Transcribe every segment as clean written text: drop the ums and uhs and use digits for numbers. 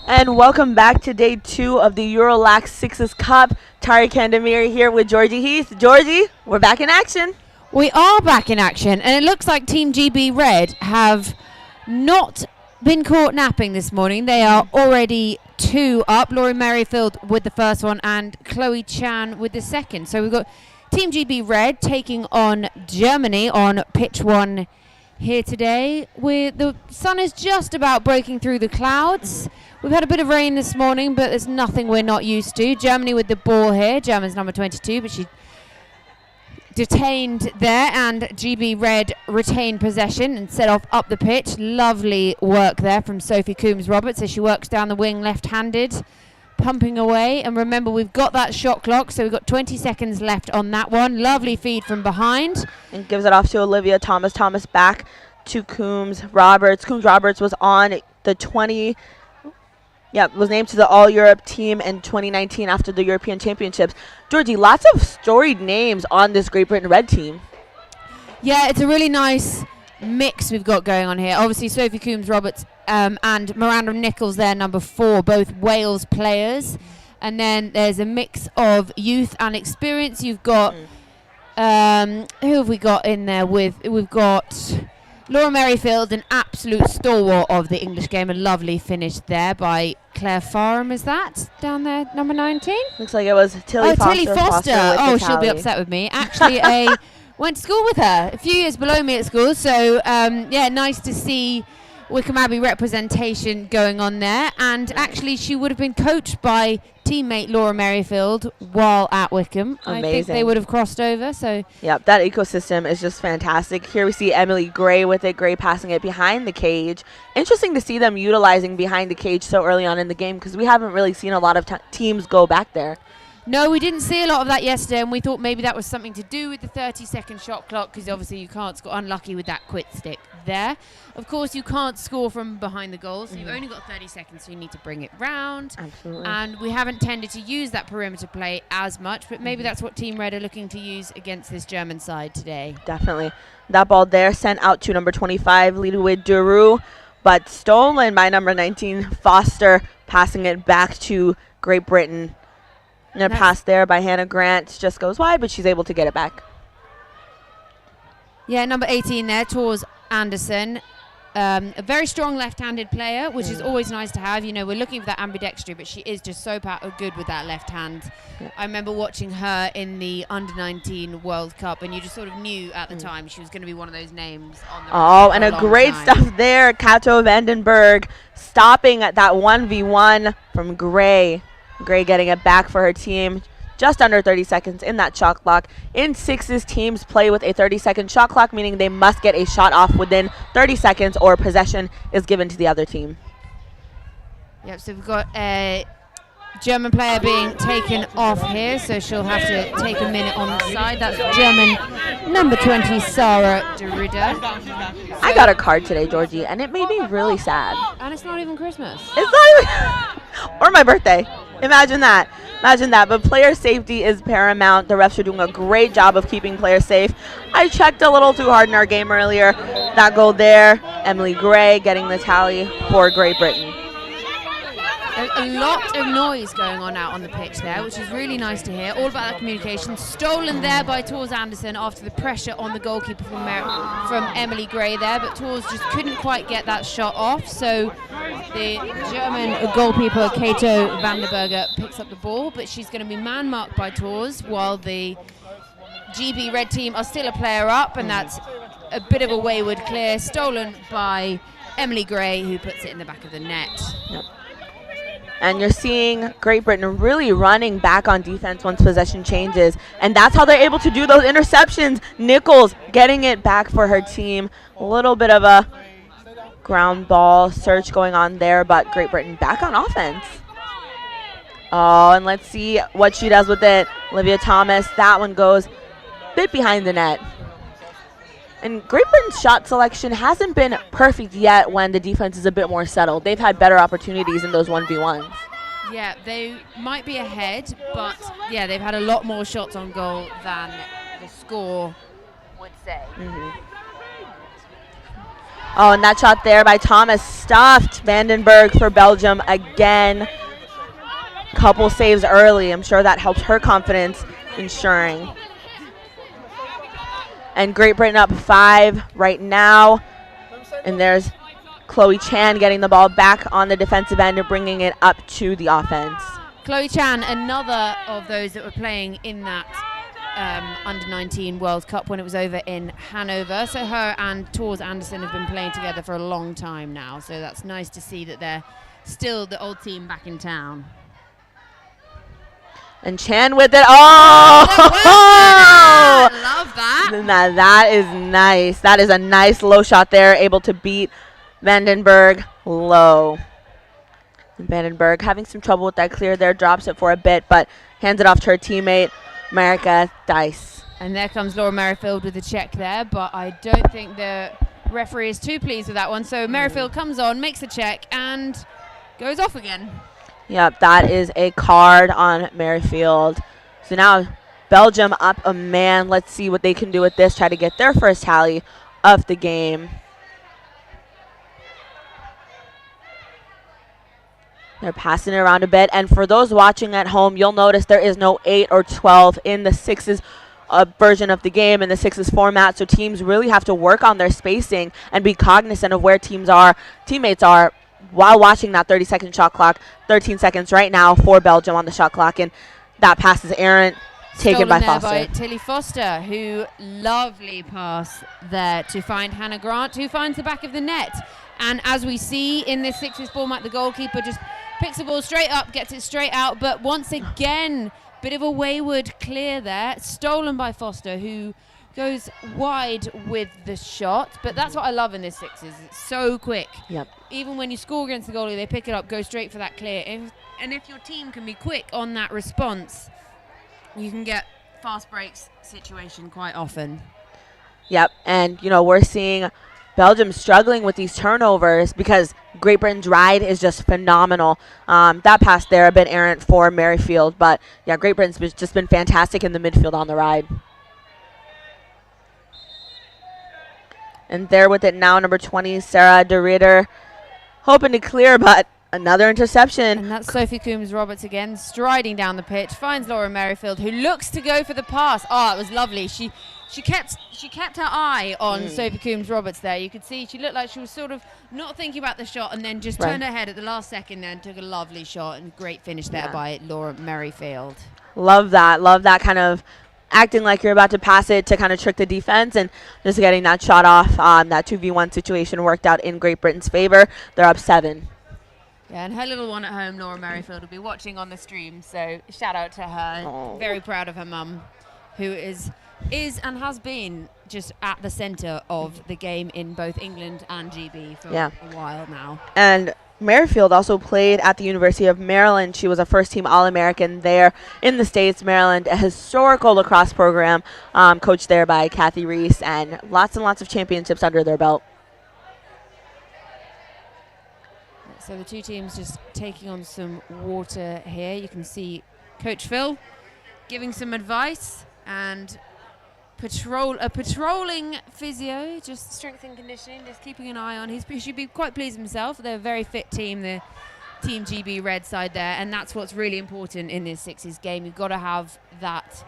And welcome back to day 2 of the EuroLax Sixes Cup. Tari Kandemir here with Georgie Heath. Georgie, we're back in action. We are back in action, and it looks like Team GB Red have not been caught napping this morning. They are already 2 up. Laurie Merrifield with the first one and Chloe Chan with the second. So we've got Team GB Red taking on Germany on pitch 1 here today. The sun is just about breaking through the clouds. We've had a bit of rain this morning, but there's nothing we're not used to. Germany with the ball here. German's number 22, but she detained there, and GB Red retained possession and set off up the pitch. Lovely work there from Sophie Coombs-Roberts as she works down the wing left-handed, pumping away. And remember, we've got that shot clock, so we've got 20 seconds left on that one. Lovely feed from behind. And gives it off to Olivia Thomas. Thomas back to Coombs-Roberts. Coombs-Roberts was on the 20... was named to the All-Europe team in 2019 after the European Championships. Georgie, lots of storied names on this Great Britain Red team. Yeah, it's a really nice mix we've got going on here. Obviously, Sophie Coombs-Roberts and Miranda Nichols there, number 4, both Wales players. And then there's a mix of youth and experience. You've got, who have we got in there with? We've got Laura Merrifield, an absolute stalwart of the English game. A lovely finish there by Claire Farham, is that? Down there, number 19? Looks like it was Tilly Foster. Tilly Foster. Oh, she'll be upset with me. Actually, went to school with her, a few years below me at school. So, nice to see Wickham Abbey representation going on there. And actually, she would have been coached by teammate Laura Merrifield while at Wickham. Amazing. I think they would have crossed over. So yep, that ecosystem is just fantastic. Here we see Emily Gray with it. Gray passing it behind the cage. Interesting to see them utilizing behind the cage so early on in the game because we haven't really seen a lot of teams go back there. No, we didn't see a lot of that yesterday, and we thought maybe that was something to do with the 30-second shot clock because obviously you can't score. Unlucky with that quit stick there. Of course, you can't score from behind the goal, so you've only got 30 seconds, so you need to bring it round. Absolutely. And we haven't tended to use that perimeter play as much, but maybe that's what Team Red are looking to use against this German side today. Definitely. That ball there sent out to number 25, Lidwig Duru, but stolen by number 19, Foster, passing it back to Great Britain. And a pass there by Hannah Grant just goes wide, but she's able to get it back. Yeah, number 18 there, Tors Anderson. A very strong left-handed player, which is always nice to have. You know, we're looking for that ambidextry, but she is just so good with that left hand. Yeah. I remember watching her in the Under-19 World Cup, and you just sort of knew at the time she was going to be one of those names on the and a great stuff there. Kato Vandenberg stopping at that 1v1 from Gray. Gray getting it back for her team. Just under 30 seconds in that shot clock. In sixes, teams play with a 30-second shot clock, meaning they must get a shot off within 30 seconds or possession is given to the other team. Yep, so we've got a German player being taken off here, so she'll have to take a minute on the side. That's German number 20, Sarah Derrida. I got a card today, Georgie, and it made me really sad. And it's not even Christmas. It's not even... or my birthday. Imagine that. Imagine that. But player safety is paramount. The refs are doing a great job of keeping players safe. I checked a little too hard in our game earlier. That goal there, Emily Gray getting the tally for Great Britain. A lot of noise going on out on the pitch there, which is really nice to hear. All about that communication. Stolen there by Tors Anderson after the pressure on the goalkeeper from Emily Gray there, but Tors just couldn't quite get that shot off. So the German goalkeeper, Kato Vandenberger, picks up the ball, but she's going to be man-marked by Tors while the GB Red team are still a player up, and that's a bit of a wayward clear, stolen by Emily Gray, who puts it in the back of the net. Yep. And you're seeing Great Britain really running back on defense once possession changes. And that's how they're able to do those interceptions. Nichols getting it back for her team. A little bit of a ground ball search going on there, but Great Britain back on offense. Oh, and let's see what she does with it. Olivia Thomas, that one goes a bit behind the net. And Great Britain's shot selection hasn't been perfect yet when the defense is a bit more settled. They've had better opportunities in those 1v1s. Yeah, they might be ahead, but yeah, they've had a lot more shots on goal than the score would say. Oh, and that shot there by Thomas stuffed Vandenberg for Belgium again. Couple saves early. I'm sure that helped her confidence, ensuring. And Great Britain up 5 right now. And there's Chloe Chan getting the ball back on the defensive end and bringing it up to the offense. Chloe Chan, another of those that were playing in that Under-19 World Cup when it was over in Hanover. So her and Tors Anderson have been playing together for a long time now. So that's nice to see that they're still the old team back in town. And Chan with it. Oh! Love that. Now that is nice. That is a nice low shot there, able to beat Vandenberg low. And Vandenberg having some trouble with that clear there, drops it for a bit, but hands it off to her teammate, Marika Dice. And there comes Laura Merrifield with the check there, but I don't think the referee is too pleased with that one. So Merrifield comes on, makes the check, and goes off again. Yep, that is a card on Merrifield. So now Belgium up a man. Let's see what they can do with this, try to get their first tally of the game. They're passing it around a bit. And for those watching at home, you'll notice there is no 8 or 12 in the sixes version of the game, in the sixes format. So teams really have to work on their spacing and be cognizant of where teammates are while watching that 30-second shot clock. 13 seconds right now for Belgium on the shot clock. And that pass is errant, taken by Foster. By Tilly Foster, who lovely pass there to find Hannah Grant, who finds the back of the net. And as we see in this sixes format, the goalkeeper just picks the ball straight up, gets it straight out. But once again, bit of a wayward clear there, stolen by Foster, who goes wide with the shot. But that's what I love in this sixes. It's so quick. Yep. Even when you score against the goalie, they pick it up, go straight for that clear. And if your team can be quick on that response, you can get fast breaks situation quite often. Yep, and we're seeing Belgium struggling with these turnovers because Great Britain's ride is just phenomenal. That pass there a bit errant for Merrifield, but yeah, Great Britain's just been fantastic in the midfield on the ride. And there with it now, number 20, Sarah De Ridder, hoping to clear, but another interception. And that's Sophie Coombs-Roberts again, striding down the pitch, finds Laura Merrifield, who looks to go for the pass. Oh, it was lovely. She kept her eye on Sophie Coombs-Roberts there. You could see she looked like she was sort of not thinking about the shot and then just turned her head at the last second there and took a lovely shot, and great finish there by Laura Merrifield. Love that kind of acting like you're about to pass it to kind of trick the defense and just getting that shot off. That 2v1 situation worked out in Great Britain's favor. They're up 7. Yeah, and her little one at home, Laura Merrifield, will be watching on the stream, so shout out to her. Aww. Very proud of her mum, who is and has been just at the centre of the game in both England and GB for a while now. And Merrifield also played at the University of Maryland. She was a first-team All-American there in the States, Maryland, a historical lacrosse program coached there by Kathy Reese, and lots of championships under their belt. So the two teams just taking on some water here. You can see Coach Phil giving some advice, and patrolling physio, just strength and conditioning, just keeping an eye on. He should be quite pleased himself. They're a very fit team, the Team GB red side there, and that's what's really important in this sixes game. You've got to have that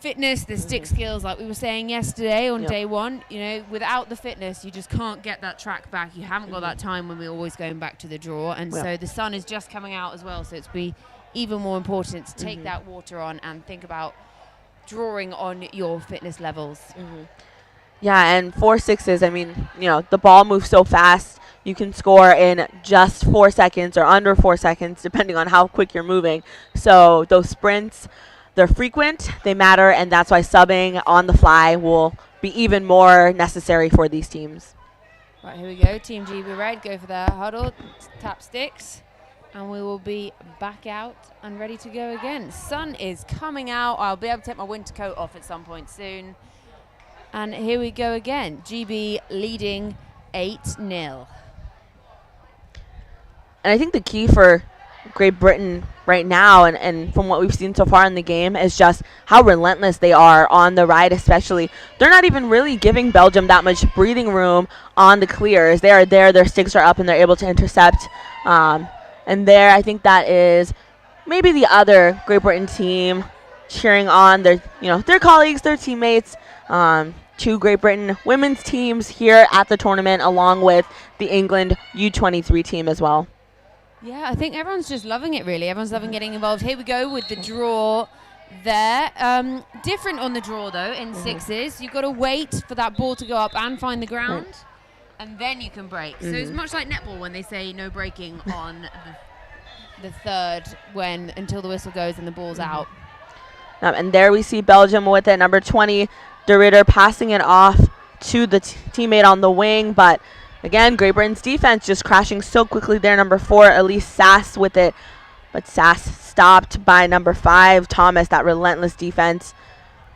fitness, the stick skills, like we were saying yesterday on day one. Without the fitness, you just can't get that track back. You haven't got that time when we're always going back to the draw, and so the sun is just coming out as well, so it's be even more important to take that water on and think about drawing on your fitness levels. Yeah, and for sixes, I mean, the ball moves so fast. You can score in just 4 seconds or under 4 seconds, depending on how quick you're moving. So those sprints, they're frequent, they matter, and that's why subbing on the fly will be even more necessary for these teams. Right, here we go. Team GB Red go for their huddle, tap sticks, and we will be back out and ready to go again. Sun is coming out. I'll be able to take my winter coat off at some point soon. And here we go again. GB leading 8-0. And I think the key for Great Britain right now, and from what we've seen so far in the game, is just how relentless they are on the ride especially. They're not even really giving Belgium that much breathing room on the clears. They are there, their sticks are up, and they're able to intercept. And there, I think that is maybe the other Great Britain team cheering on their, their colleagues, their teammates. Two Great Britain women's teams here at the tournament, along with the England U23 team as well. Yeah, I think everyone's just loving it, really. Everyone's loving getting involved. Here we go with the draw there. Different on the draw, though, in sixes. You've got to wait for that ball to go up and find the ground, and then you can break. So it's much like netball when they say no breaking on the third until the whistle goes and the ball's out. And there we see Belgium with it, number 20, De Ridder, passing it off to the teammate on the wing, but again, Great Britain's defense just crashing so quickly there. Number 4, Elise Sass with it. But Sass stopped by number 5, Thomas. That relentless defense.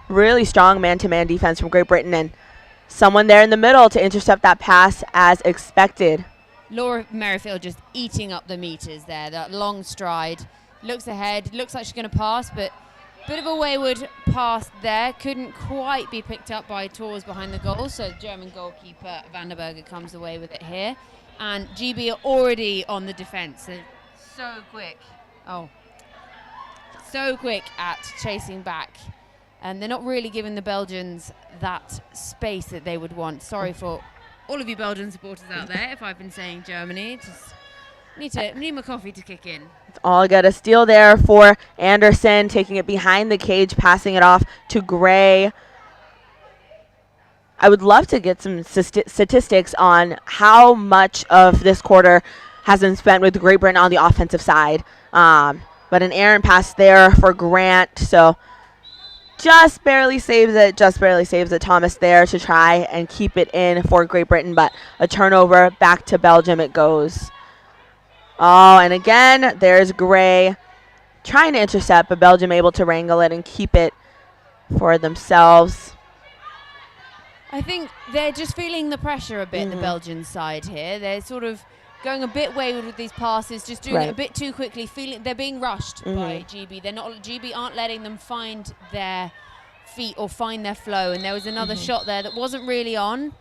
Really strong man-to-man defense from Great Britain. And someone there in the middle to intercept that pass as expected. Laura Merrifield just eating up the meters there. That long stride. Looks ahead. Looks like she's going to pass, but bit of a wayward pass there. Couldn't quite be picked up by Tors behind the goal. So German goalkeeper Vanderberger comes away with it here. And GB are already on the defense. They're so quick. So quick at chasing back. And they're not really giving the Belgians that space that they would want. Sorry for all of you Belgian supporters out there if I've been saying Germany. Just need my coffee to kick in. It's all good. A steal there for Anderson, taking it behind the cage, passing it off to Gray. I would love to get some statistics on how much of this quarter has been spent with Great Britain on the offensive side. But an errant pass there for Grant, so just barely saves it. Thomas there to try and keep it in for Great Britain, but a turnover back to Belgium it goes. Oh, and again, there's Gray trying to intercept, but Belgium able to wrangle it and keep it for themselves. I think they're just feeling the pressure a bit, the Belgian side here. They're sort of going a bit wayward with these passes, just doing it a bit too quickly, feeling they're being rushed by GB. GB aren't letting them find their feet or find their flow. And there was another shot there that wasn't really on,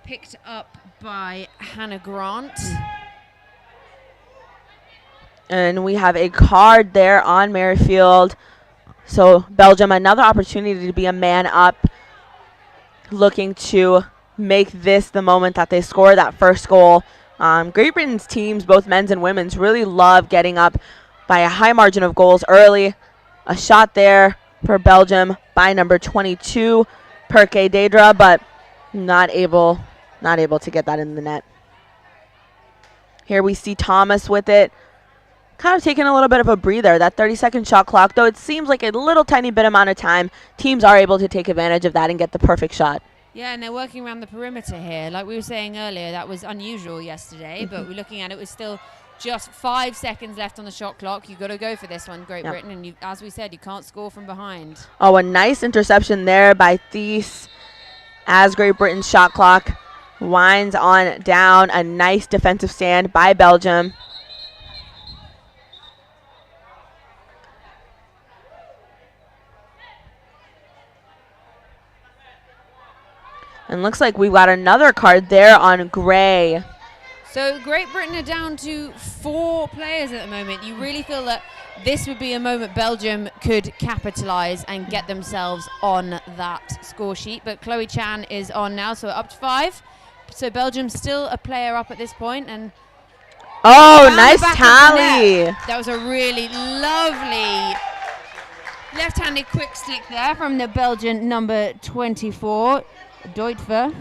picked up by Hannah Grant. And we have a card there on Merrifield. So Belgium, another opportunity to be a man up, looking to make this the moment that they score that first goal. Great Britain's teams, both men's and women's, really love getting up by a high margin of goals early. A shot there for Belgium by number 22, Perke Dedra, but not able to get that in the net. Here we see Thomas with it. Kind of taking a little bit of a breather. That 30-second shot clock, though it seems like a little tiny bit amount of time, teams are able to take advantage of that and get the perfect shot. Yeah, and they're working around the perimeter here. Like we were saying earlier, that was unusual yesterday, but we're looking at it was still just 5 seconds left on the shot clock. You've got to go for this one, Great Britain, and as we said, you can't score from behind. Oh, a nice interception there by Thies as Great Britain's shot clock winds on down. A nice defensive stand by Belgium. And looks like we've got another card there on Gray. So Great Britain are down to 4 players at the moment. You really feel that this would be a moment Belgium could capitalise and get themselves on that score sheet. But Chloe Chan is on now, so up to 5. So Belgium's still a player up at this point. And nice tally. That was a really lovely left-handed quick stick there from the Belgian number 24. Deutver.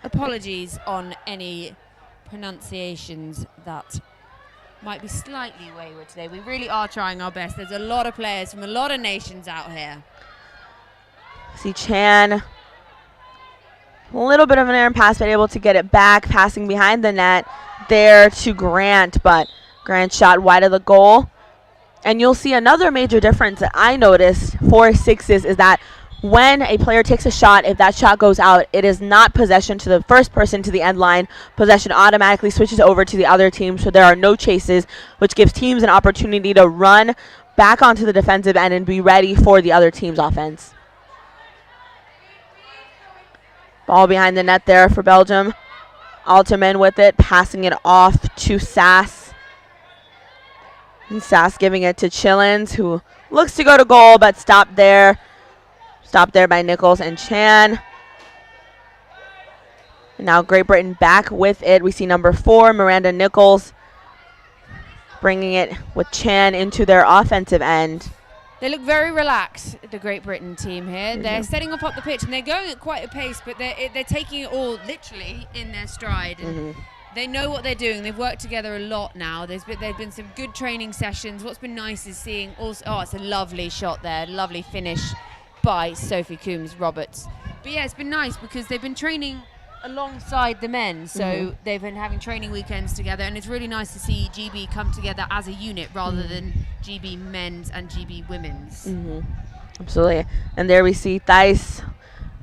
Apologies on any pronunciations that might be slightly wayward today. We really are trying our best. There's a lot of players from a lot of nations out here. See Chan, a little bit of an errant pass, but able to get it back, passing behind the net there to Grant, but Grant shot wide of the goal. And you'll see another major difference that I noticed for sixes is that when a player takes a shot, if that shot goes out, it is not possession to the first person to the end line. Possession automatically switches over to the other team, so there are no chases, which gives teams an opportunity to run back onto the defensive end and be ready for the other team's offense. Ball behind the net there for Belgium. Alterman with it, passing it off to Sass. And Sass giving it to Chillins, who looks to go to goal, but stopped there. Stopped there by Nichols and Chan. And now Great Britain back with it. We see number 4, Miranda Nichols, bringing it with Chan into their offensive end. They look very relaxed, the Great Britain team here. They're setting up the pitch, and they're going at quite a pace, but they're taking it all literally in their stride. And they know what they're doing. They've worked together a lot now. There've been some good training sessions. What's been nice is seeing also, it's a lovely shot there, lovely finish by Sophie Coombs-Roberts. But yeah, it's been nice because they've been training alongside the men, so they've been having training weekends together, and it's really nice to see GB come together as a unit rather than GB men's and GB women's. Absolutely. And there we see Theis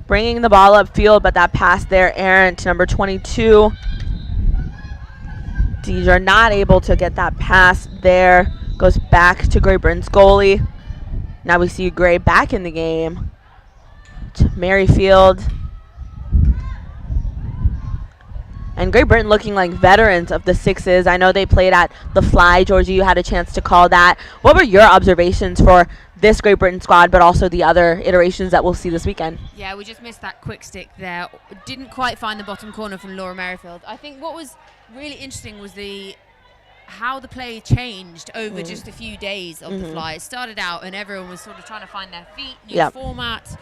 bringing the ball upfield, but that pass there, errant, number 22. Deidre not able to get that pass there. Goes back to Great Britain's goalie. Now we see Gray back in the game. To Merrifield. And Great Britain looking like veterans of the Sixes. I know they played at the Fly. Georgie, you had a chance to call that. What were your observations for this Great Britain squad, but also the other iterations that we'll see this weekend? Yeah, we just missed that quick stick there. Didn't quite find the bottom corner from Laura Merrifield. I think what was really interesting was how the play changed over just a few days of the Fly. It started out and everyone was sort of trying to find their feet, new format.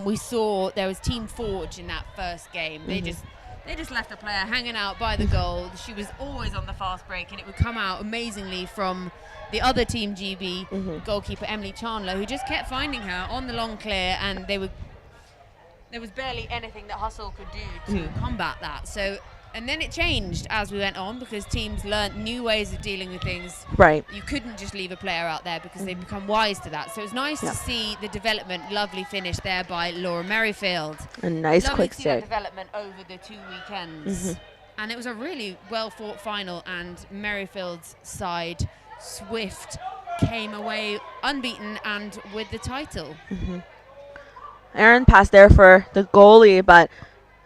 We saw there was Team Forge in that first game. They just left the player hanging out by the goal. She was always on the fast break, and it would come out amazingly from the other Team GB goalkeeper, Emily Chandler, who just kept finding her on the long clear, and there was barely anything that Hustle could do to combat that. So, and then it changed as we went on because teams learnt new ways of dealing with things. Right. You couldn't just leave a player out there because they've become wise to that. So it's nice to see the development. Lovely finish there by Laura Merrifield. A nice lovely quick to see that stick. development over the 2 weekends. And it was a really well-fought final, and Merrifield's side, Swift, came away unbeaten and with the title. Aaron passed there for the goalie, but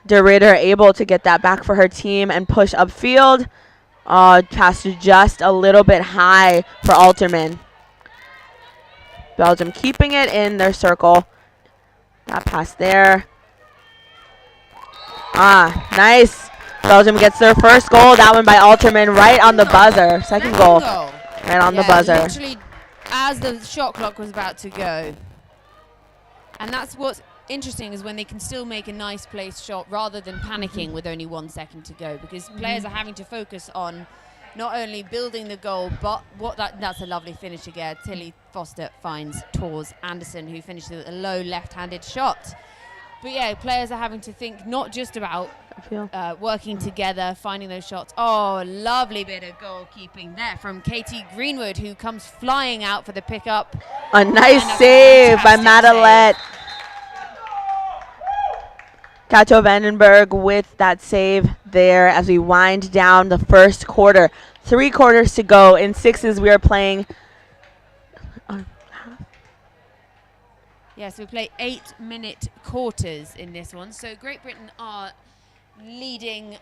DeRitter able to get that back for her team and push upfield. Passed just a little bit high for Alterman. Belgium keeping it in their circle. That pass there. Nice. Belgium gets their first goal. That one by Alterman right on the buzzer. Second goal. Right on the buzzer. Literally as the shot clock was about to go. And that's what's interesting, is when they can still make a nice placed shot rather than panicking with only 1 second to go, because players are having to focus on not only building the goal, but that's a lovely finish again. Tilly Foster finds Tors Anderson, who finishes with a low left-handed shot. But yeah, players are having to think not just about working together, finding those shots. Oh, lovely bit of goalkeeping there from Katie Greenwood, who comes flying out for the pickup. A nice save by Madelette. Kato Vandenberg with that save there as we wind down the first quarter. 3 quarters to go. In Sixes, we are playing. Yes, we play 8-minute quarters in this one. So Great Britain are leading.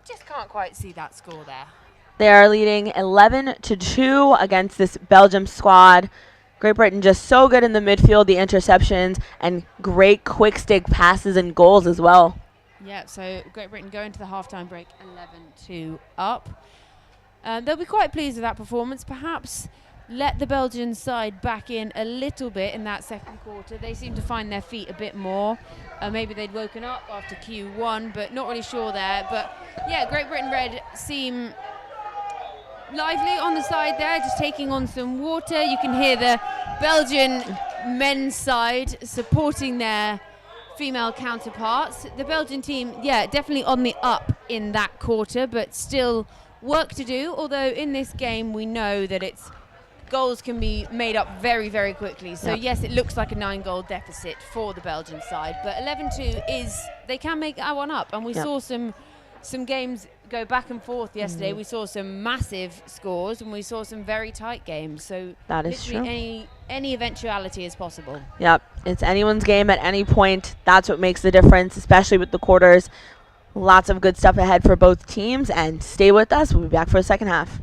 Just can't quite see that score there. They are leading 11-2 against this Belgium squad. Great Britain just so good in the midfield, the interceptions, and great quick stick passes and goals as well. Yeah, so Great Britain going to the halftime break 11-2 up. They'll be quite pleased with that performance. Perhaps let the Belgian side back in a little bit in that second quarter. They seem to find their feet a bit more. Maybe they'd woken up after Q1, but not really sure there. But yeah, Great Britain Red seem lively on the side there, just taking on some water. You can hear the Belgian men's side supporting their female counterparts. The Belgian team, yeah, definitely on the up in that quarter, but still work to do. Although in this game we know that it's goals can be made up very, very quickly. So Yep. yes, it looks like a 9-goal deficit for the Belgian side, but 11-2 is, they can make that one up. And we Yep. saw some games go back and forth yesterday. We saw some massive scores and we saw some very tight games. So That is literally any eventuality is possible. Yep, it's anyone's game at any point. That's what makes the difference, especially with the quarters. Lots of good stuff ahead for both teams, and stay with us. We'll be back for the second half.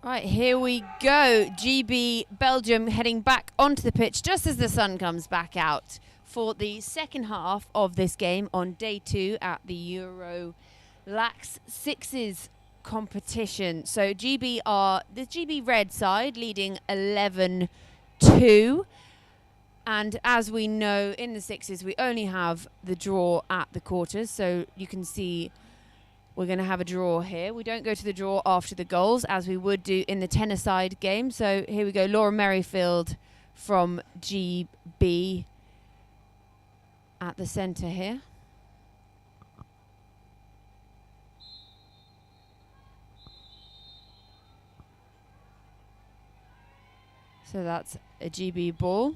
Right, here we go. GB Belgium heading back onto the pitch just as the sun comes back out for the second half of this game on day 2 at the EuroLax Sixes competition. So GB are the GB red side leading 11-2. And as we know, in the sixes, we only have the draw at the quarters. So you can see we're going to have a draw here. We don't go to the draw after the goals as we would do in the tennis-side game. So here we go, Laura Merrifield from GB at the centre here. So that's a GB ball.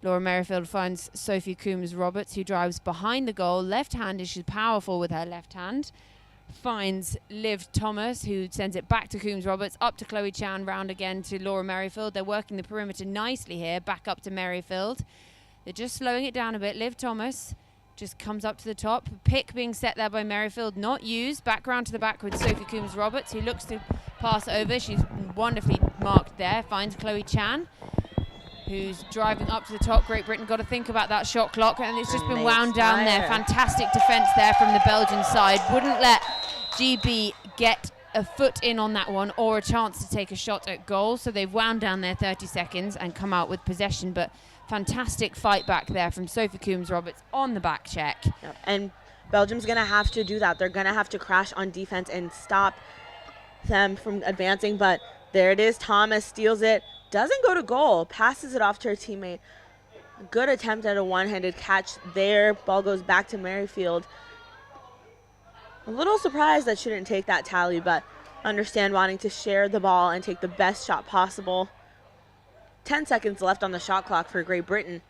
Laura Merrifield finds Sophie Coombs-Roberts, who drives behind the goal. Left-handed, she's powerful with her left hand. finds Liv Thomas, who sends it back to Coombs Roberts, up to Chloe Chan, round again to Laura Merrifield. They're working the perimeter nicely here, back up to Merrifield. They're just slowing it down a bit. Liv Thomas just comes up to the top. Pick being set there by Merrifield, not used. Back round to the back with Sophie Coombs Roberts, who looks to pass over. She's wonderfully marked there. Finds Chloe Chan, who's driving up to the top. Great Britain got to think about that shot clock, and it's just been wound down there. Fantastic defence there from the Belgian side. Wouldn't let GB get a foot in on that one or a chance to take a shot at goal, so they've wound down their 30 seconds and come out with possession. But fantastic fight back there from Sophie Coombs Roberts on the back check. Yep. And Belgium's going to have to do that. They're going to have to crash on defense and stop them from advancing. But there it is. Thomas steals it. Doesn't go to goal. Passes it off to her teammate. A good attempt at a one-handed catch there. Ball goes back to Merrifield. A little surprised that she didn't take that tally, but understand wanting to share the ball and take the best shot possible. 10 seconds left on the shot clock for Great Britain.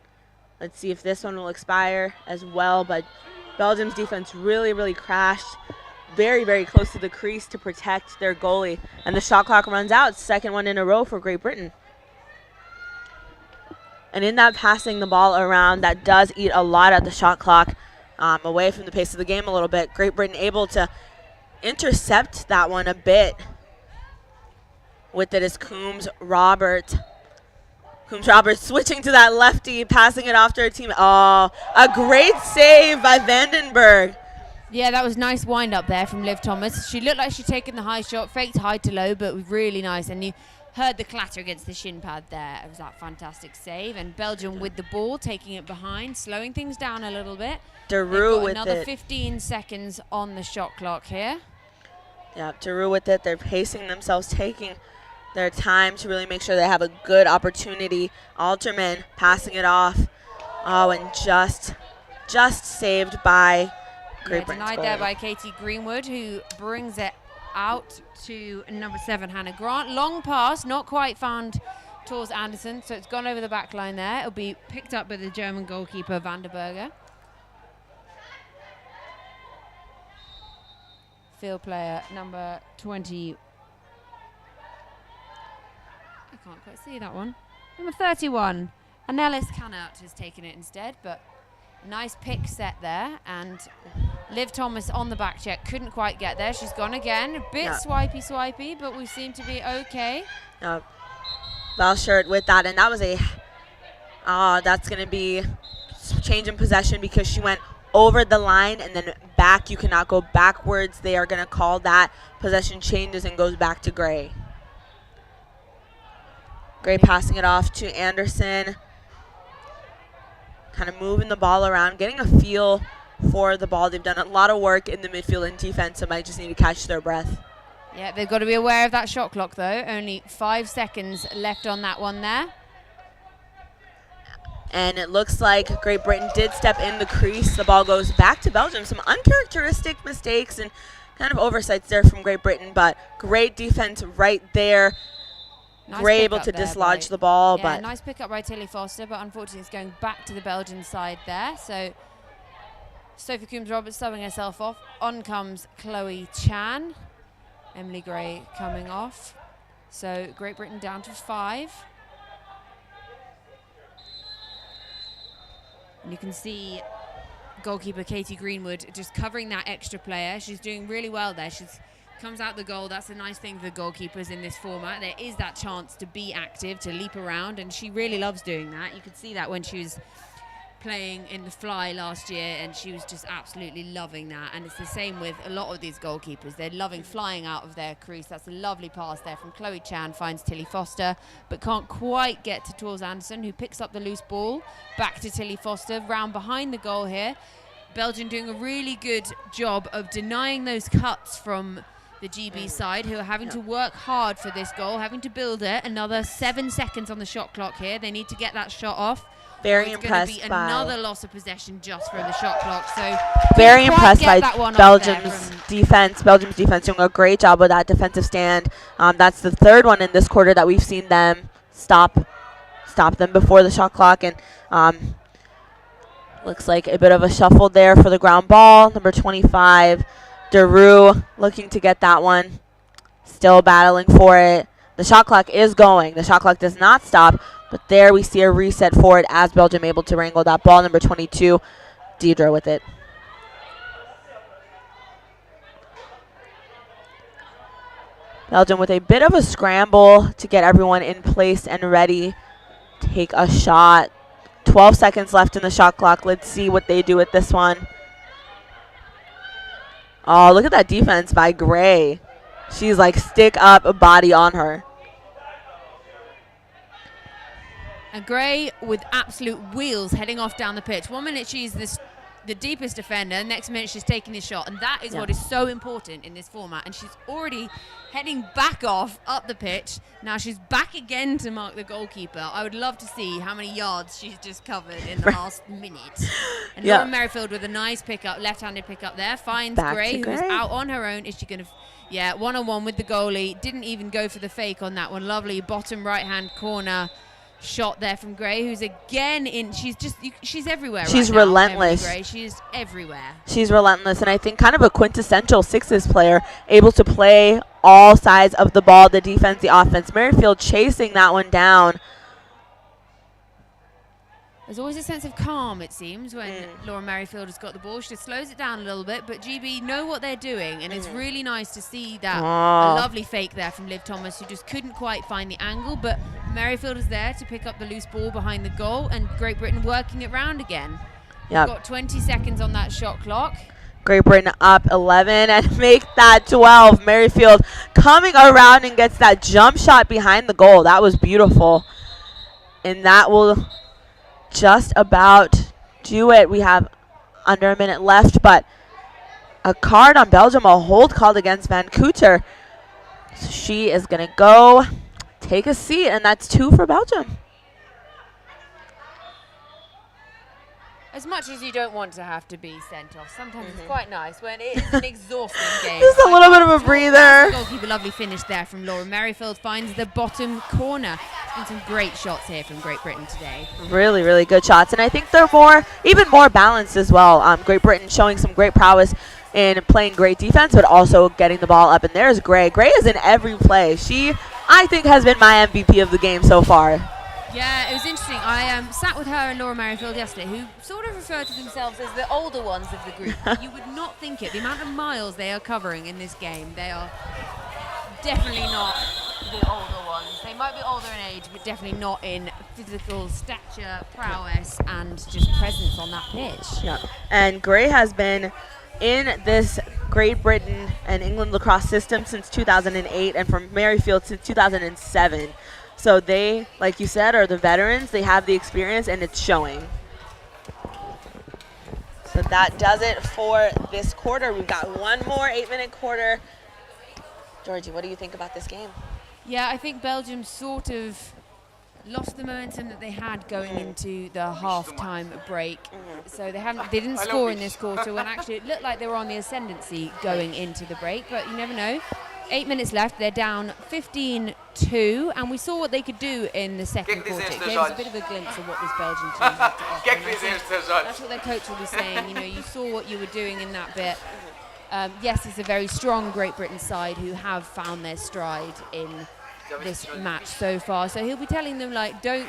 Let's see if this one will expire as well, but Belgium's defense really, really crashed. Very, very close to the crease to protect their goalie. And the shot clock runs out. Second one in a row for Great Britain. And in that passing the ball around, that does eat a lot at the shot clock, away from the pace of the game a little bit. Great Britain able to intercept that one a bit. With it is Coombs Roberts. Coombs Roberts switching to that lefty, passing it off to her team. Oh, a great save by Vandenberg. Yeah, that was nice wind up there from Liv Thomas. She looked like she'd taken the high shot, faked high to low, but was really nice. And you heard the clatter against the shin pad there. It was that fantastic save. And Belgium with the ball, taking it behind, slowing things down a little bit. Daru with another it. 15 seconds on the shot clock here. Yeah, Daru with it. They're pacing themselves, taking their time to really make sure they have a good opportunity. Alterman passing it off. Oh, and just saved by Great Britain's denied goal. there by Katie Greenwood, who brings it out to number 7, Hannah Grant. Long pass, not quite found towards Anderson, so it's gone over the back line there. It'll be picked up by the German goalkeeper, Vanderberger. Field player number 20. I can't quite see that one. Number 31. Annelies Cannot has taken it instead, but nice pick set there. And Liv Thomas on the back check, couldn't quite get there. She's gone again. A bit swipey, but we seem to be okay. Balshirt with that, and that was that's going to be change in possession because she went over the line and then back. You cannot go backwards. They are going to call that. Possession changes and goes back to Gray. Gray passing it off to Anderson. Kind of moving the ball around, getting a feel for the ball. They've done a lot of work in the midfield and defense, so might just need to catch their breath. Yeah, they've got to be aware of that shot clock, though. Only 5 seconds left on that one there. And it looks like Great Britain did step in the crease. The ball goes back to Belgium. Some uncharacteristic mistakes and kind of oversights there from Great Britain, but great defense right there. Nice Gray able to dislodge the ball. Yeah, but nice pick up by Tilly Foster, but unfortunately it's going back to the Belgian side there. So Sophie Coombs Roberts subbing herself off. On comes Chloe Chan. Emily Gray coming off. So Great Britain down to 5. And you can see goalkeeper Katie Greenwood just covering that extra player. She's doing really well there. She's comes out the goal. That's a nice thing for goalkeepers in this format. There is that chance to be active, to leap around, and she really loves doing that. You could see that when she was playing in the fly last year, and she was just absolutely loving that. And it's the same with a lot of these goalkeepers. They're loving flying out of their crease. That's a lovely pass there from Chloe Chan, finds Tilly Foster, but can't quite get to Tors Anderson, who picks up the loose ball. Back to Tilly Foster, round behind the goal here. Belgium doing a really good job of denying those cuts from the GB side, who are having to work hard for this goal, having to build it. Another 7 seconds on the shot clock here. They need to get that shot off. Very impressed It's going to be by another loss of possession just from the shot clock. So very impressed by Belgium's defense. Belgium's defense doing a great job with that defensive stand. That's the third one in this quarter that we've seen them stop them before the shot clock, and looks like a bit of a shuffle there for the ground ball. Number 25, Daru looking to get that one. Still battling for it. The shot clock is going. The shot clock does not stop, but there we see a reset for it as Belgium able to wrangle that ball. Number 22, Deidre with it. Belgium with a bit of a scramble to get everyone in place and ready. Take a shot. 12 seconds left in the shot clock. Let's see what they do with this one. Oh, look at that defense by Gray. She's like stick up a body on her. And Gray with absolute wheels heading off down the pitch. 1 minute she's the deepest defender, next minute she's taking the shot, and that is what is so important in this format. And she's already heading back off up the pitch. Now she's back again to mark the goalkeeper. I would love to see how many yards she's just covered in the last minute. And Lauren Merrifield with a nice pickup, left-handed pickup there, finds Gray, who's out on her own. Is she going to, one-on-one with the goalie. Didn't even go for the fake on that one. Lovely bottom right-hand corner shot there from Gray, who's again in. She's everywhere. She's right relentless. Now, Gray. She's everywhere. She's relentless, and I think kind of a quintessential Sixes player, able to play all sides of the ball, the defense, the offense. Merrifield chasing that one down. There's always a sense of calm, it seems, when Laura Merrifield has got the ball. She just slows it down a little bit, but GB know what they're doing, and it's really nice to see that. A lovely fake there from Liv Thomas, who just couldn't quite find the angle, but Merrifield is there to pick up the loose ball behind the goal, and Great Britain working it round again. Yep. Got 20 seconds on that shot clock. Great Britain up 11 and make that 12. Merrifield coming around and gets that jump shot behind the goal. That was beautiful. And that will just about do it. We have under a minute left, but a card on Belgium, a hold called against Van Cooter. So she is going to go take a seat, and that's 2 for Belgium. As much as you don't want to have to be sent off, sometimes it's quite nice when it is an exhausting game. Just a little bit of a breather. Goalkeeper, lovely finish there from Laura Merrifield, finds the bottom corner. And some great shots here from Great Britain today. Really, really good shots, and I think they're even more balanced as well. Great Britain showing some great prowess in playing great defense, but also getting the ball up. And there's Gray. Gray is in every play. She, I think, has been my MVP of the game so far. Yeah, it was interesting. I sat with her and Laura Merrifield yesterday, who sort of refer to themselves as the older ones of the group. You would not think it. The amount of miles they are covering in this game, they are definitely not the older ones. They might be older in age, but definitely not in physical stature, prowess, and just presence on that pitch. Yeah, and Gray has been in this Great Britain and England lacrosse system since 2008, and from Merrifield since 2007. So they, like you said, are the veterans. They have the experience, and it's showing. So that does it for this quarter. We've got one more 8-minute quarter. Georgie, what do you think about this game? Yeah, I think Belgium sort of lost the momentum that they had going into the half-time break. So they didn't score in this quarter when actually it looked like they were on the ascendancy going into the break, but you never know. 8 minutes left, they're down 15-2, and we saw what they could do in the second quarter. It gave us a bit of a glimpse of what this Belgian team had to offer. That's what their coach will be saying. You know, you saw what you were doing in that bit. Yes, it's a very strong Great Britain side who have found their stride in this match so far. So he'll be telling them, like, don't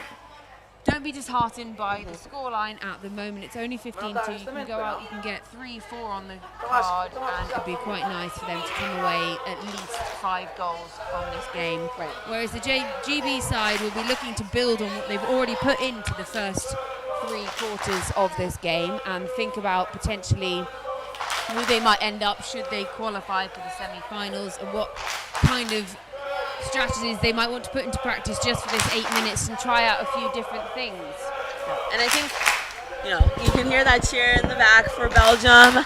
be disheartened by the scoreline at the moment. It's only 15-2. You can go out, you can get 3-4 on the card, and it'd be quite nice for them to come away at least 5 goals from this game. Right. Whereas the GB side will be looking to build on what they've already put into the first 3 quarters of this game and think about potentially who they might end up should they qualify for the semi-finals, and what kind of strategies they might want to put into practice just for this 8 minutes and try out a few different things. And I think, you can hear that cheer in the back for Belgium.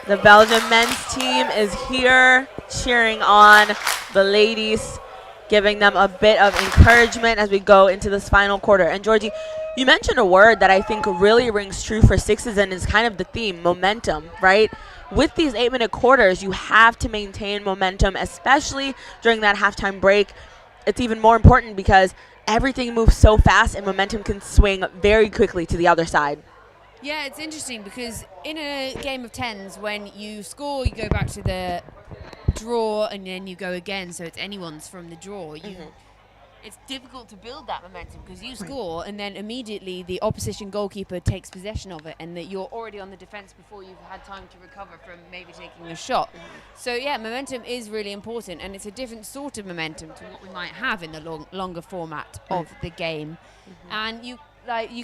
The Belgium men's team is here cheering on the ladies, giving them a bit of encouragement as we go into this final quarter. And Georgie, you mentioned a word that I think really rings true for Sixes and is kind of the theme, momentum, right? With these 8-minute quarters, you have to maintain momentum, especially during that halftime break. It's even more important because everything moves so fast and momentum can swing very quickly to the other side. Yeah, it's interesting because in a game of tens, when you score, you go back to the draw and then you go again, so it's anyone's from the draw. It's difficult to build that momentum because you score and then immediately the opposition goalkeeper takes possession of it, and that you're already on the defense before you've had time to recover from maybe taking a shot. So yeah, momentum is really important, and it's a different sort of momentum to what we might have in the longer format of the game. And you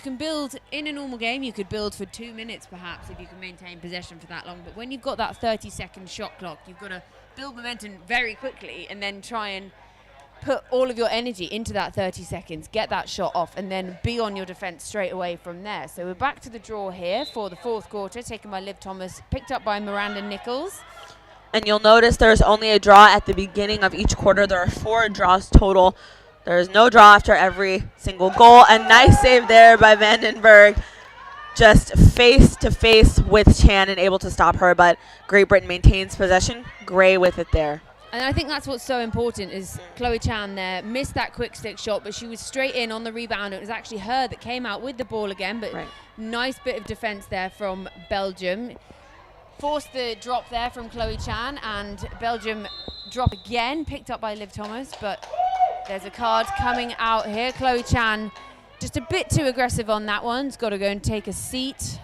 can build in a normal game. You could build for 2 minutes perhaps if you can maintain possession for that long. But when you've got that 30-second shot clock, you've got to build momentum very quickly and then try and put all of your energy into that 30 seconds, get that shot off, and then be on your defence straight away from there. So we're back to the draw here for the fourth quarter, taken by Liv Thomas, picked up by Miranda Nichols. And you'll notice there's only a draw at the beginning of each quarter. There are 4 draws total. There is no draw after every single goal. A nice save there by Vandenberg. Just face to face with Chan and able to stop her, but Great Britain maintains possession. Gray with it there. And I think that's what's so important is Chloe Chan there missed that quick stick shot, but she was straight in on the rebound. It was actually her that came out with the ball again, but nice bit of defence there from Belgium. Forced the drop there from Chloe Chan, and Belgium drop again, picked up by Liv Thomas, but there's a card coming out here. Chloe Chan just a bit too aggressive on that one. Has got to go and take a seat.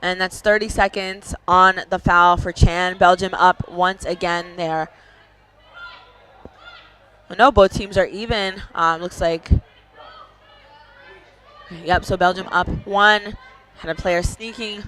And that's 30 seconds on the foul for Chan. Belgium up once again there. Well, no, both teams are even. Looks like, yep, so Belgium up 1. Had a player sneaking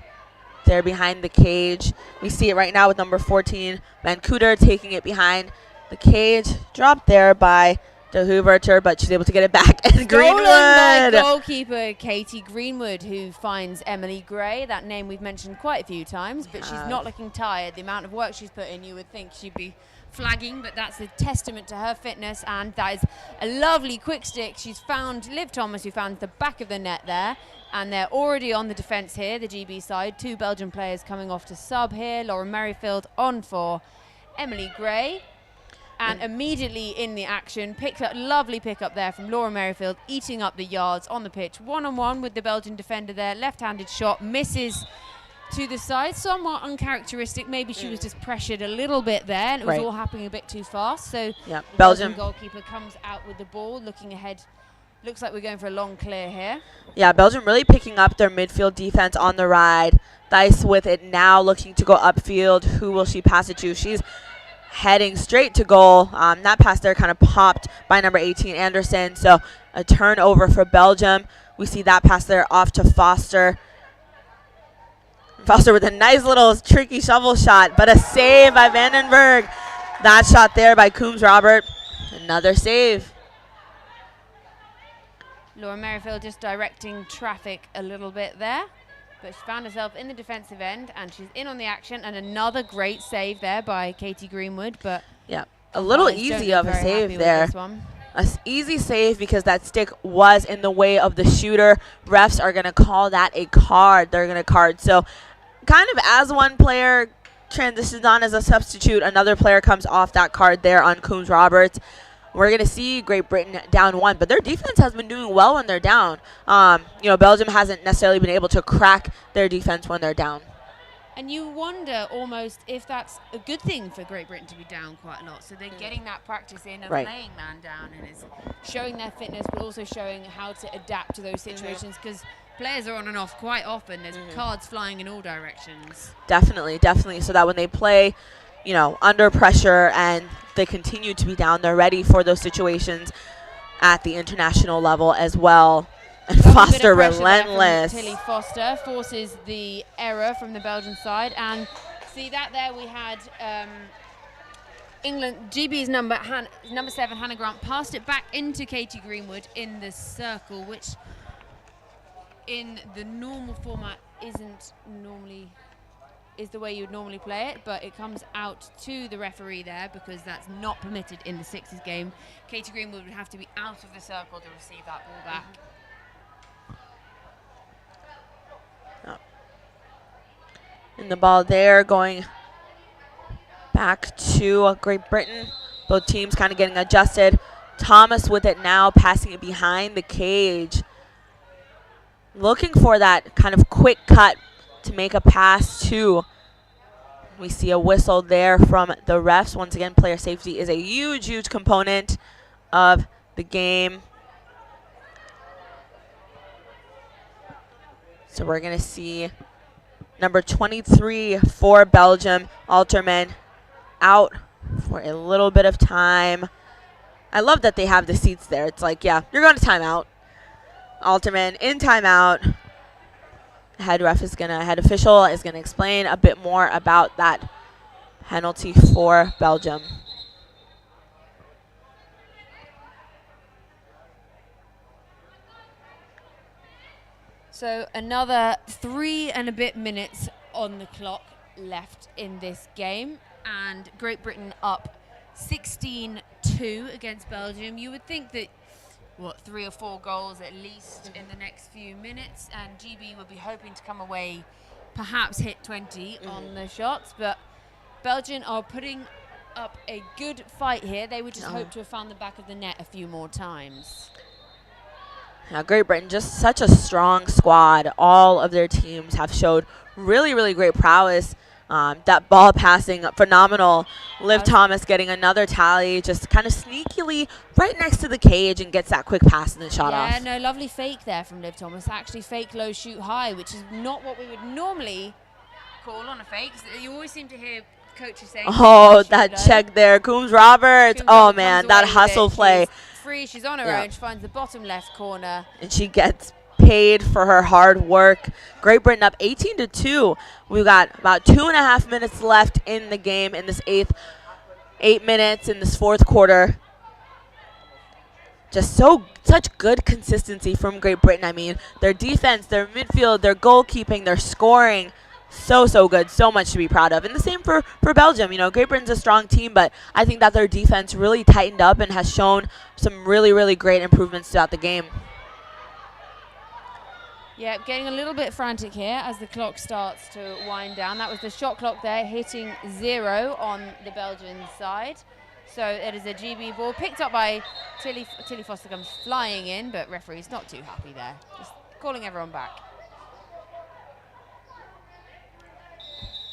there behind the cage. We see it right now with number 14, Van Cooter, taking it behind the cage. Dropped there by De Hooverter, but she's able to get it back. And Greenwood. By goalkeeper Katie Greenwood, who finds Emily Gray. That name we've mentioned quite a few times, but she's not looking tired. The amount of work she's put in, you would think she'd be flagging, but that's a testament to her fitness, and that is a lovely quick stick. She's found Liv Thomas, who found the back of the net there, and they're already on the defence here, the GB side. 2 Belgian players coming off to sub here. Laura Merrifield on for Emily Gray. And immediately in the action, lovely pickup there from Laura Merrifield, eating up the yards on the pitch. 1-on-1 with the Belgian defender there. Left-handed shot, misses to the side. Somewhat uncharacteristic. Maybe she was just pressured a little bit there, and it was all happening a bit too fast. So the Belgian goalkeeper comes out with the ball, looking ahead. Looks like we're going for a long clear here. Yeah, Belgium really picking up their midfield defense on the ride. Thijs with it now, looking to go upfield. Who will she pass it to? She's heading straight to goal. That pass there kind of popped by number 18, Anderson. So a turnover for Belgium. We see that pass there off to Foster. Foster with a nice little tricky shovel shot, but a save by Vandenberg. That shot there by Coombs Robert. Another save. Laura Merrifield just directing traffic a little bit there. But she found herself in the defensive end, and she's in on the action. And another great save there by Katie Greenwood. But yeah, a little easy of a save there. An easy save because that stick was in the way of the shooter. Refs are going to call that a card. They're going to card. So kind of as one player transitions on as a substitute, another player comes off that card there on Coombs Roberts. We're going to see Great Britain down 1, but their defense has been doing well when they're down. Belgium hasn't necessarily been able to crack their defense when they're down. And you wonder almost if that's a good thing for Great Britain to be down quite a lot. So they're getting that practice in of playing man down, and it's showing their fitness, but also showing how to adapt to those situations, because players are on and off quite often. There's cards flying in all directions. Definitely. So that when they play, under pressure and they continue to be down, they're ready for those situations at the international level as well. And Foster relentless. Tilly Foster forces the error from the Belgian side, and see that there we had England GB's number 7 Hannah Grant passed it back into Katie Greenwood in the circle, which in the normal format is the way you'd normally play it, but it comes out to the referee there because that's not permitted in the Sixes game. Katie Greenwood would have to be out of the circle to receive that ball back. And the ball there going back to Great Britain. Both teams kind of getting adjusted. Thomas with it now, passing it behind the cage. looking for that kind of quick cut to make a pass to. We see a whistle there from the refs. Once again, player safety is a huge, huge component of the game. So we're going to see number 23 for Belgium, Alterman, out for a little bit of time. I love that they have the seats there. It's like, yeah, you're going to timeout. Alterman in timeout. Head official is gonna explain a bit more about that penalty for Belgium. So another 3 and a bit minutes on the clock left in this game, and Great Britain up 16-2 against Belgium. You would think that 3 or 4 goals at least in the next few minutes, and GB would be hoping to come away, perhaps hit 20 on the shots, but Belgium are putting up a good fight here. They would just hope to have found the back of the net a few more times. Now, Great Britain, just such a strong squad. All of their teams have showed really, really great prowess. That ball passing, phenomenal. Liv Thomas getting another tally, just kind of sneakily right next to the cage and gets that quick pass and the shot off. Yeah, no, lovely fake there from Liv Thomas. Actually fake low, shoot high, which is not what we would normally call on a fake. You always seem to hear coaches saying, oh, that check there. Coombs Roberts. Oh, man, that hustle play. She's free. She's on her own. She finds the bottom left corner. And she gets paid for her hard work. Great Britain up 18-2. We've got about 2.5 minutes left in the game in this 8 minutes in this fourth quarter. Just such good consistency from Great Britain. I mean, their defense, their midfield, their goalkeeping, their scoring, so good. So much to be proud of. And the same for Belgium. You know, Great Britain's a strong team, but I think that their defense really tightened up and has shown some really, really great improvements throughout the game. Yeah, getting a little bit frantic here as the clock starts to wind down. That was the shot clock there, hitting 0 on the Belgian side. So it is a GB ball picked up by Tilly Foster, comes flying in, but referee's not too happy there. Just calling everyone back.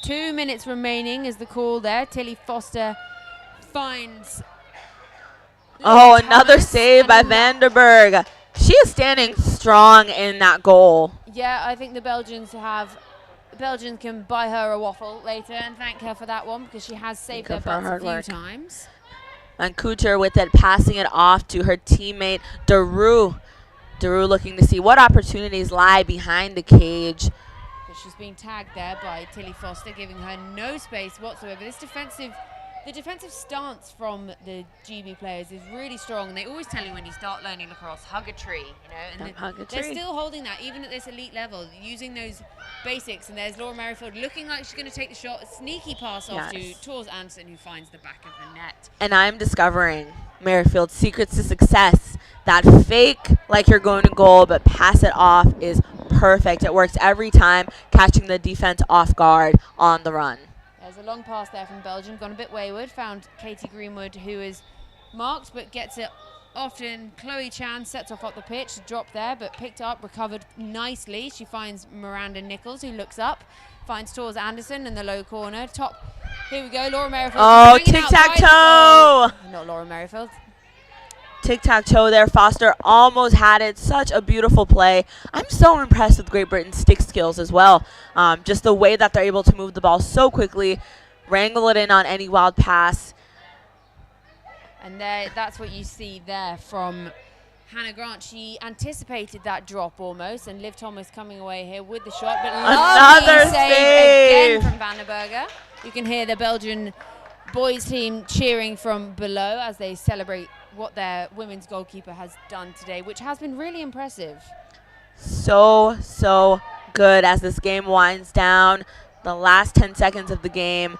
2 minutes remaining is the call there. Tilly Foster finds... Oh, another save by Vandenberg. She is standing strong in that goal. Yeah, I think the Belgians can buy her a waffle later and thank her for that one, because she has saved their butts a few times. And Couture with it, passing it off to her teammate, Daru. Daru looking to see what opportunities lie behind the cage. But she's being tagged there by Tilly Foster, giving her no space whatsoever. The defensive stance from the GB players is really strong. They always tell you when you start learning lacrosse, hug a tree, you know, and they're still holding that even at this elite level, using those basics. And there's Laura Merrifield looking like she's going to take the shot, a sneaky pass off to Tors Anderson, who finds the back of the net. And I'm discovering Merrifield's secrets to success. That fake like you're going to goal, but pass it off is perfect. It works every time, catching the defense off guard on the run. There's a long pass there from Belgium, gone a bit wayward, found Katie Greenwood, who is marked but gets it often. Chloe Chan sets off the pitch, dropped there but picked up, recovered nicely. She finds Miranda Nichols, who looks up, finds Tors Anderson in the low corner. Top, here we go, Laura Merrifield. Oh, tic-tac-toe! Not Laura Merrifield. Tic-tac-toe there. Foster almost had it. Such a beautiful play. I'm so impressed with Great Britain's stick skills as well. Just the way that they're able to move the ball so quickly, wrangle it in on any wild pass. And that's what you see there from Hannah Grant. She anticipated that drop almost, and Liv Thomas coming away here with the shot. But another save again from Vandenberger. You can hear the Belgian boys team cheering from below as they celebrate what their women's goalkeeper has done today, which has been really impressive. So good as this game winds down. The last 10 seconds of the game.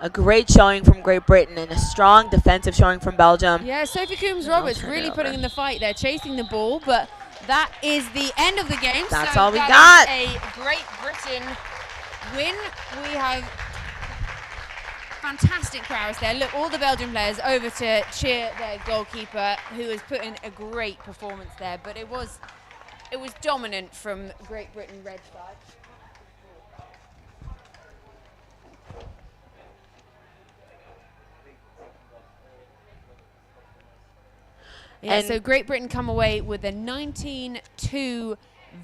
A great showing from Great Britain and a strong defensive showing from Belgium. Yeah, Sophie Coombs-Roberts really putting in the fight there, chasing the ball, but that is the end of the game. That's all we got. A Great Britain win. We have fantastic prowess there. Look, all the Belgian players over to cheer their goalkeeper, who has put in a great performance there. But it was it was dominant from Great Britain red side. Yeah, And so Great Britain come away with a 19-2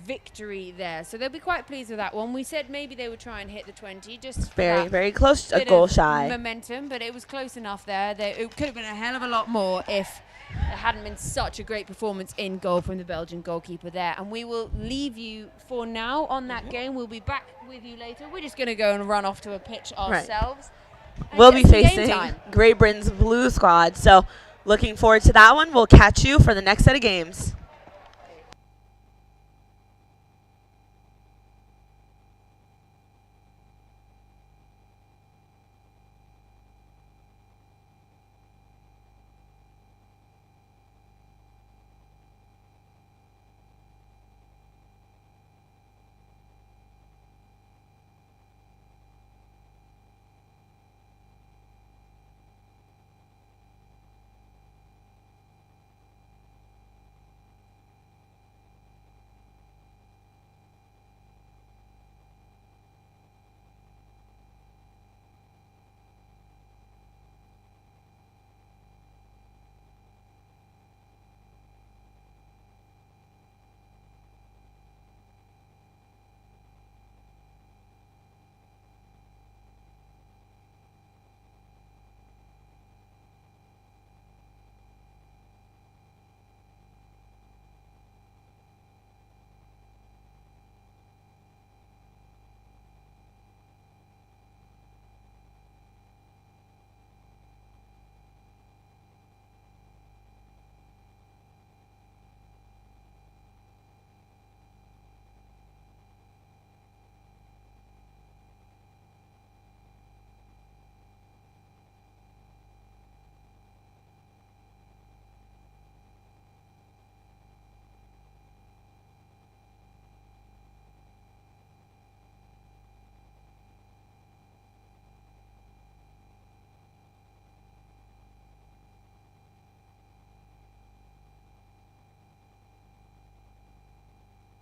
victory there. So they'll be quite pleased with that one. We said maybe they would try and hit the 20, just very, very close, a bit goal of shy. momentum, but it was close enough there. It could have been a hell of a lot more if there hadn't been such a great performance in goal from the Belgian goalkeeper there. And we will leave you for now on that game. We'll be back with you later. We're just going to go and run off to a pitch ourselves. We'll be facing Great Britain's blue squad. So looking forward to that one. We'll catch you for the next set of games.